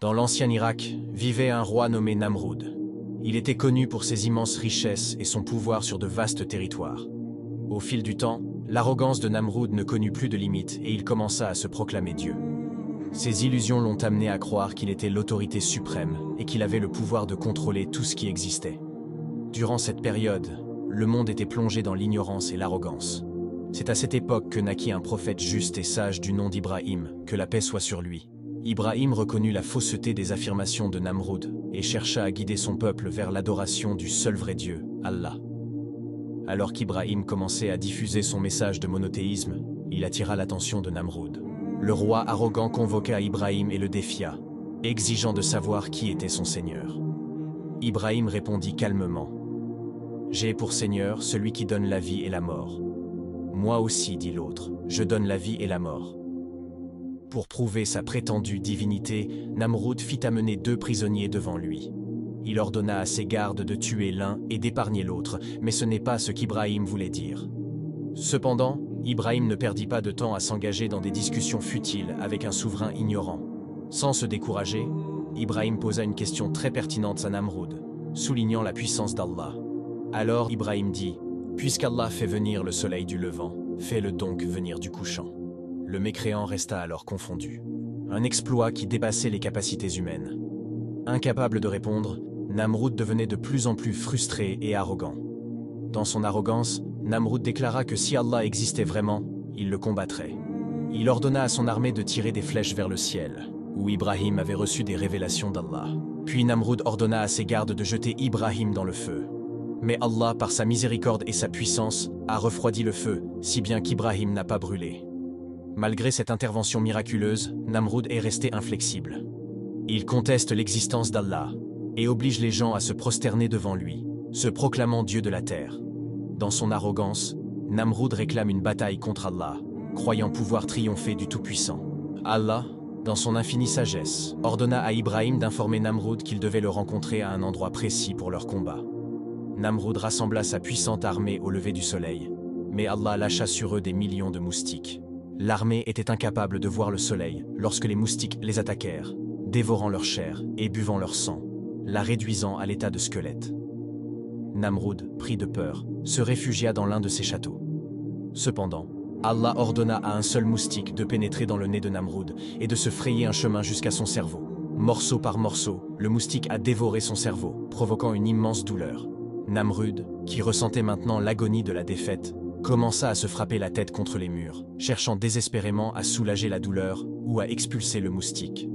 Dans l'ancien Irak, vivait un roi nommé Namroud. Il était connu pour ses immenses richesses et son pouvoir sur de vastes territoires. Au fil du temps, l'arrogance de Namroud ne connut plus de limites et il commença à se proclamer Dieu. Ses illusions l'ont amené à croire qu'il était l'autorité suprême et qu'il avait le pouvoir de contrôler tout ce qui existait. Durant cette période, le monde était plongé dans l'ignorance et l'arrogance. C'est à cette époque que naquit un prophète juste et sage du nom d'Ibrahim, que la paix soit sur lui. Ibrahim reconnut la fausseté des affirmations de Namroud et chercha à guider son peuple vers l'adoration du seul vrai Dieu, Allah. Alors qu'Ibrahim commençait à diffuser son message de monothéisme, il attira l'attention de Namroud. Le roi arrogant convoqua Ibrahim et le défia, exigeant de savoir qui était son seigneur. Ibrahim répondit calmement. « J'ai pour seigneur celui qui donne la vie et la mort. »« Moi aussi, dit l'autre, je donne la vie et la mort. » Pour prouver sa prétendue divinité, Namroud fit amener 2 prisonniers devant lui. Il ordonna à ses gardes de tuer l'un et d'épargner l'autre, mais ce n'est pas ce qu'Ibrahim voulait dire. Cependant, Ibrahim ne perdit pas de temps à s'engager dans des discussions futiles avec un souverain ignorant. Sans se décourager, Ibrahim posa une question très pertinente à Namroud, soulignant la puissance d'Allah. Alors Ibrahim dit « Puisqu'Allah fait venir le soleil du levant, fais-le donc venir du couchant. » Le mécréant resta alors confondu. Un exploit qui dépassait les capacités humaines. Incapable de répondre, Namroud devenait de plus en plus frustré et arrogant. Dans son arrogance, Namroud déclara que si Allah existait vraiment, il le combattrait. Il ordonna à son armée de tirer des flèches vers le ciel, où Ibrahim avait reçu des révélations d'Allah. Puis Namroud ordonna à ses gardes de jeter Ibrahim dans le feu. Mais Allah, par sa miséricorde et sa puissance, a refroidi le feu, si bien qu'Ibrahim n'a pas brûlé. Malgré cette intervention miraculeuse, Namroud est resté inflexible. Il conteste l'existence d'Allah et oblige les gens à se prosterner devant lui, se proclamant Dieu de la terre. Dans son arrogance, Namroud réclame une bataille contre Allah, croyant pouvoir triompher du Tout-Puissant. Allah, dans son infinie sagesse, ordonna à Ibrahim d'informer Namroud qu'il devait le rencontrer à un endroit précis pour leur combat. Namroud rassembla sa puissante armée au lever du soleil, mais Allah lâcha sur eux des millions de moustiques. L'armée était incapable de voir le soleil lorsque les moustiques les attaquèrent, dévorant leur chair et buvant leur sang, la réduisant à l'état de squelette. Namroud, pris de peur, se réfugia dans l'un de ses châteaux. Cependant, Allah ordonna à un seul moustique de pénétrer dans le nez de Namroud et de se frayer un chemin jusqu'à son cerveau. Morceau par morceau, le moustique a dévoré son cerveau, provoquant une immense douleur. Namroud, qui ressentait maintenant l'agonie de la défaite, commença à se frapper la tête contre les murs, cherchant désespérément à soulager la douleur ou à expulser le moustique.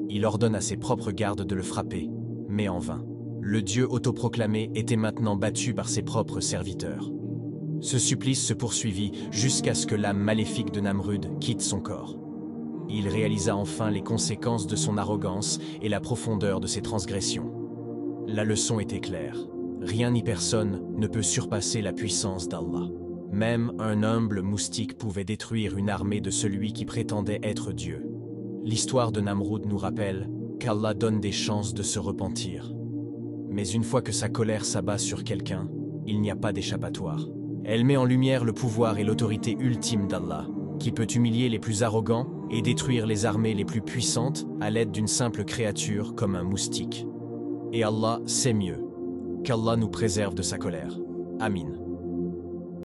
Il ordonne à ses propres gardes de le frapper, mais en vain. Le dieu autoproclamé était maintenant battu par ses propres serviteurs. Ce supplice se poursuivit jusqu'à ce que l'âme maléfique de Namroud quitte son corps. Il réalisa enfin les conséquences de son arrogance et la profondeur de ses transgressions. La leçon était claire. Rien ni personne ne peut surpasser la puissance d'Allah. Même un humble moustique pouvait détruire une armée de celui qui prétendait être Dieu. L'histoire de Namroud nous rappelle qu'Allah donne des chances de se repentir. Mais une fois que sa colère s'abat sur quelqu'un, il n'y a pas d'échappatoire. Elle met en lumière le pouvoir et l'autorité ultime d'Allah, qui peut humilier les plus arrogants et détruire les armées les plus puissantes à l'aide d'une simple créature comme un moustique. Et Allah sait mieux. Qu'Allah nous préserve de sa colère. Amin.